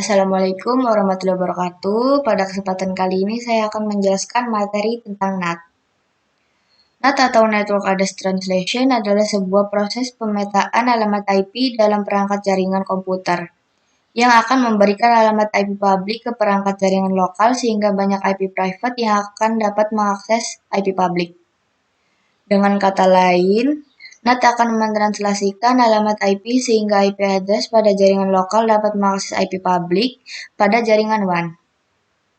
Assalamualaikum warahmatullahi wabarakatuh. Pada kesempatan kali ini saya akan menjelaskan materi tentang NAT. NAT atau Network Address Translation adalah sebuah proses pemetaan alamat IP dalam perangkat jaringan komputer yang akan memberikan alamat IP publik ke perangkat jaringan lokal sehingga banyak IP private yang akan dapat mengakses IP publik. Dengan kata lain, NAT akan mentranslasikan alamat IP sehingga IP address pada jaringan lokal dapat mengakses IP publik pada jaringan WAN.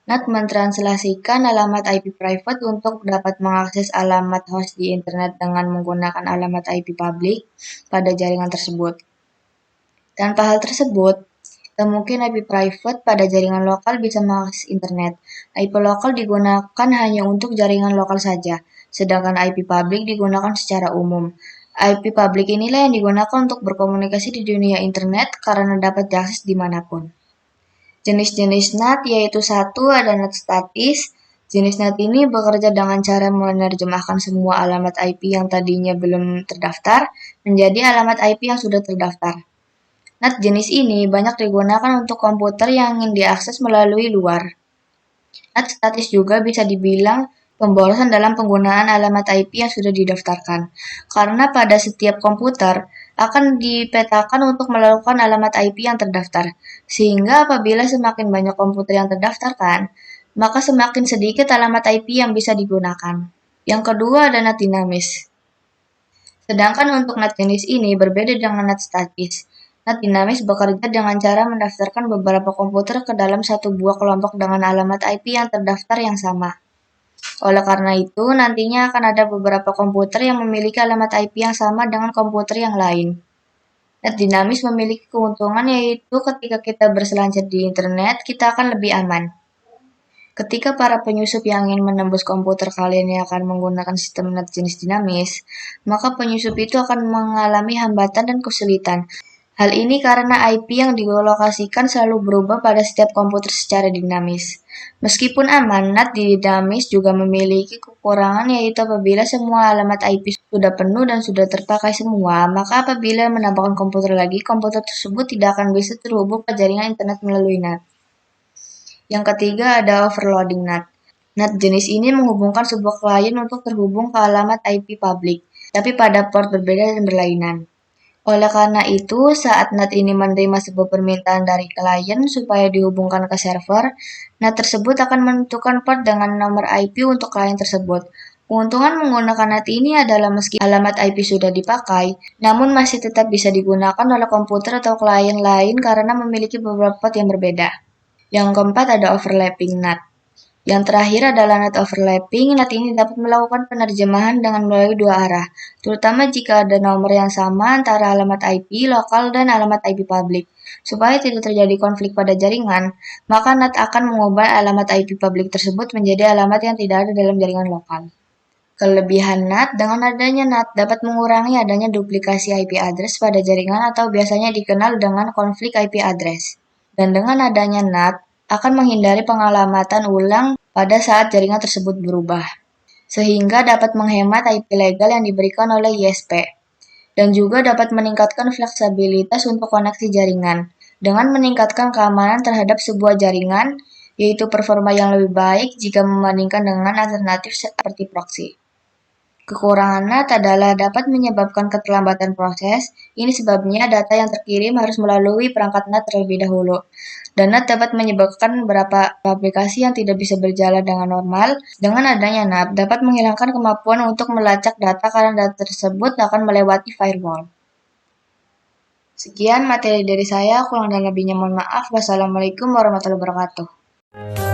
NAT mentranslasikan alamat IP private untuk dapat mengakses alamat host di internet dengan menggunakan alamat IP publik pada jaringan tersebut. Tanpa hal tersebut, tak mungkin IP private pada jaringan lokal bisa mengakses internet. IP lokal digunakan hanya untuk jaringan lokal saja, sedangkan IP publik digunakan secara umum. IP publik inilah yang digunakan untuk berkomunikasi di dunia internet karena dapat diakses dimanapun. Jenis-jenis NAT yaitu satu ada NAT statis. Jenis NAT ini bekerja dengan cara menerjemahkan semua alamat IP yang tadinya belum terdaftar menjadi alamat IP yang sudah terdaftar. NAT jenis ini banyak digunakan untuk komputer yang ingin diakses melalui luar. NAT statis juga bisa dibilang pemborosan dalam penggunaan alamat IP yang sudah didaftarkan, karena pada setiap komputer akan dipetakan untuk melakukan alamat IP yang terdaftar, sehingga apabila semakin banyak komputer yang terdaftarkan, maka semakin sedikit alamat IP yang bisa digunakan. Yang kedua ada NAT dinamis. Sedangkan untuk NAT jenis ini berbeda dengan NAT statis. NAT dinamis bekerja dengan cara mendaftarkan beberapa komputer ke dalam satu buah kelompok dengan alamat IP yang terdaftar yang sama. Oleh karena itu, nantinya akan ada beberapa komputer yang memiliki alamat IP yang sama dengan komputer yang lain. NAT dinamis memiliki keuntungan yaitu ketika kita berselancar di internet, kita akan lebih aman. Ketika para penyusup yang ingin menembus komputer kalian yang akan menggunakan sistem NAT jenis dinamis, maka penyusup itu akan mengalami hambatan dan kesulitan. Hal ini karena IP yang dilokasikan selalu berubah pada setiap komputer secara dinamis. Meskipun aman, NAT dinamis juga memiliki kekurangan yaitu apabila semua alamat IP sudah penuh dan sudah terpakai semua, maka apabila menambahkan komputer lagi, komputer tersebut tidak akan bisa terhubung ke jaringan internet melalui NAT. Yang ketiga ada overloading NAT. NAT jenis ini menghubungkan sebuah klien untuk terhubung ke alamat IP publik, tapi pada port berbeda dan berlainan. Oleh karena itu, saat NAT ini menerima sebuah permintaan dari klien supaya dihubungkan ke server, NAT tersebut akan menentukan port dengan nomor IP untuk klien tersebut. Keuntungan menggunakan NAT ini adalah meski alamat IP sudah dipakai, namun masih tetap bisa digunakan oleh komputer atau klien lain karena memiliki beberapa port yang berbeda. Yang keempat ada overlapping NAT. Yang terakhir adalah NAT overlapping. NAT ini dapat melakukan penerjemahan dengan melalui dua arah, terutama jika ada nomor yang sama antara alamat IP lokal dan alamat IP publik. Supaya tidak terjadi konflik pada jaringan, maka NAT akan mengubah alamat IP publik tersebut menjadi alamat yang tidak ada dalam jaringan lokal. Kelebihan NAT, dengan adanya NAT dapat mengurangi adanya duplikasi IP address pada jaringan atau biasanya dikenal dengan konflik IP address. Dan dengan adanya NAT, akan menghindari pengalamatan ulang pada saat jaringan tersebut berubah, sehingga dapat menghemat IP legal yang diberikan oleh ISP, dan juga dapat meningkatkan fleksibilitas untuk koneksi jaringan, dengan meningkatkan keamanan terhadap sebuah jaringan, yaitu performa yang lebih baik jika membandingkan dengan alternatif seperti proxy. Kekurangan NAT adalah dapat menyebabkan keterlambatan proses. Ini sebabnya data yang terkirim harus melalui perangkat NAT terlebih dahulu. Dan NAT dapat menyebabkan beberapa aplikasi yang tidak bisa berjalan dengan normal. Dengan adanya NAT dapat menghilangkan kemampuan untuk melacak data karena data tersebut akan melewati firewall. Sekian materi dari saya, kurang dan lebihnya mohon maaf. Wassalamualaikum warahmatullahi wabarakatuh.